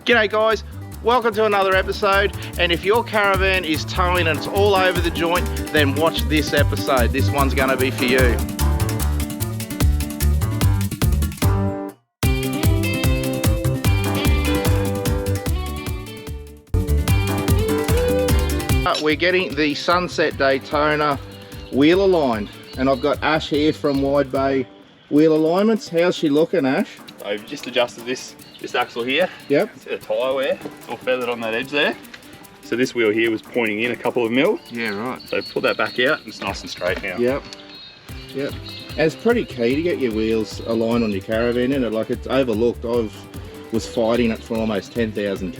G'day guys, welcome to another episode, and if your caravan is towing and it's all over the joint, then watch this episode. This one's going to be for you. We're getting the Sunset Daytona wheel aligned, and I've got Ash here from Wide Bay Wheel Alignments. How's she looking, Ash? I've just adjusted this axle here. Yep. See the tyre wear? It's all feathered on that edge there. So this wheel here was pointing in a couple of mil. Yeah, right. So pull that back out and it's nice and straight now. Yep. Yep. And it's pretty key to get your wheels aligned on your caravan, isn't it? Like, it's overlooked. I was fighting it for almost 10,000 Ks.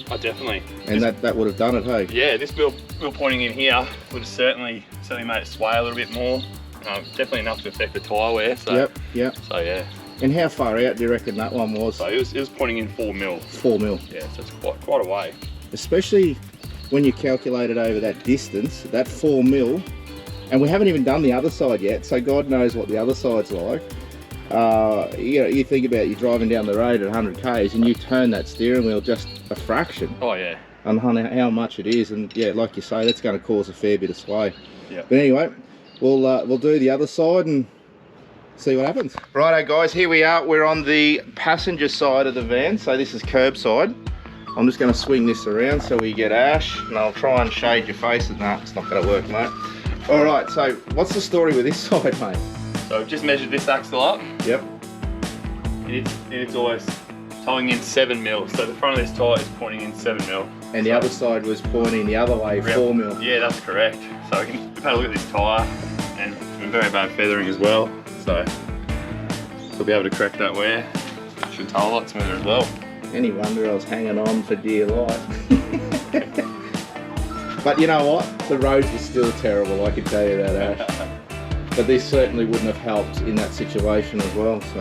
Oh, definitely. And that would have done it, hey? Yeah, this wheel pointing in here would have certainly made it sway a little bit more. Definitely enough to affect the tyre wear. So, Yep. So yeah. And how far out do you reckon that one was? So it was pointing in 4 mil. 4 mil. Yeah, so it's quite a way. Especially when you calculate it over that distance, that 4 mil, and we haven't even done the other side yet, so God knows what the other side's like. You think about you driving down the road at 100 Ks and you turn that steering wheel just a fraction. Oh yeah. On how much it is, and yeah, like you say, that's going to cause a fair bit of sway. Yeah. But anyway, we'll do the other side and see what happens. Righto guys, here we are. We're on the passenger side of the van, so this is curbside. I'm just going to swing this around so we get Ash, and I'll try and shade your face. No, it's not going to work, mate. All right, so what's the story with this side, mate? So I've just measured this axle up. Yep. It's always towing in 7 mil. So the front of this tyre is pointing in 7 mil. And the other side was pointing the other way, 4 mil. Yeah, that's correct. So we've had a look at this tyre, and it's been very bad feathering as well. So we'll be able to correct that wear. Should tow a lot smoother as well. Any wonder I was hanging on for dear life. But you know what? The roads are still terrible, I can tell you that, Ash. But this certainly wouldn't have helped in that situation as well, so.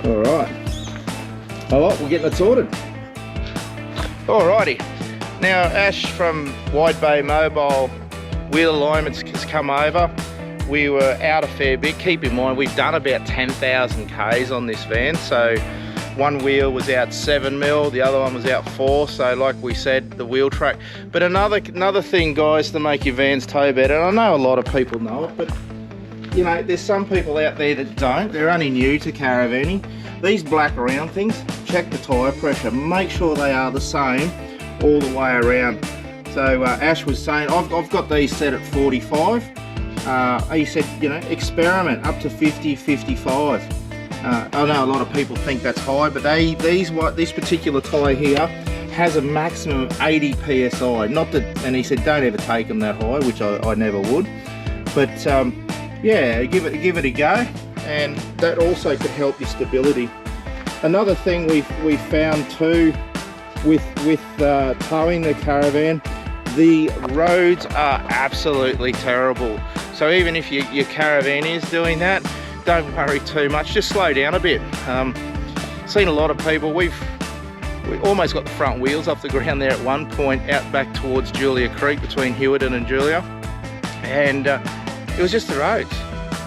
Alright. Alright, we're getting it sorted. Alrighty. Now Ash from Wide Bay Mobile Wheel Alignments has come over. We were out a fair bit. Keep in mind, we've done about 10,000 Ks on this van, so one wheel was out 7 mil, the other one was out 4, so like we said, the wheel track. But another thing, guys, to make your vans tow better, and I know a lot of people know it, but you know, there's some people out there that don't. They're only new to caravanning. These black round things, check the tyre pressure, make sure they are the same all the way around. So Ash was saying, I've got these set at 45. He said, you know, experiment up to 50, 55. I know a lot of people think that's high, but this particular tyre here has a maximum of 80 psi. Not that, and he said don't ever take them that high, which I never would. But yeah, give it a go, and that also could help your stability. Another thing we found too with towing the caravan, the roads are absolutely terrible. So even if your caravan is doing that, don't worry too much, just slow down a bit. Seen a lot of people, we almost got the front wheels off the ground there at one point out back towards Julia Creek between Hewiton and Julia, and it was just the roads.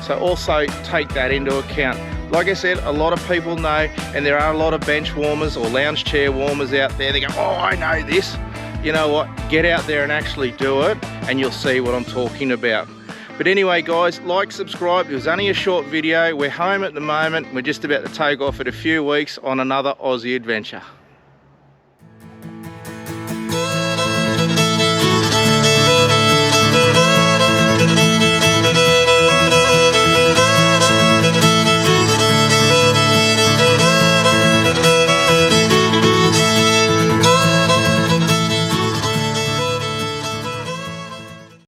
So also take that into account. Like I said, a lot of people know, and there are a lot of bench warmers or lounge chair warmers out there. They go, oh, I know this. You know what, get out there and actually do it, and you'll see what I'm talking about. But anyway guys, like, subscribe. It was only a short video. We're home at the moment. We're just about to take off in a few weeks on another Aussie adventure.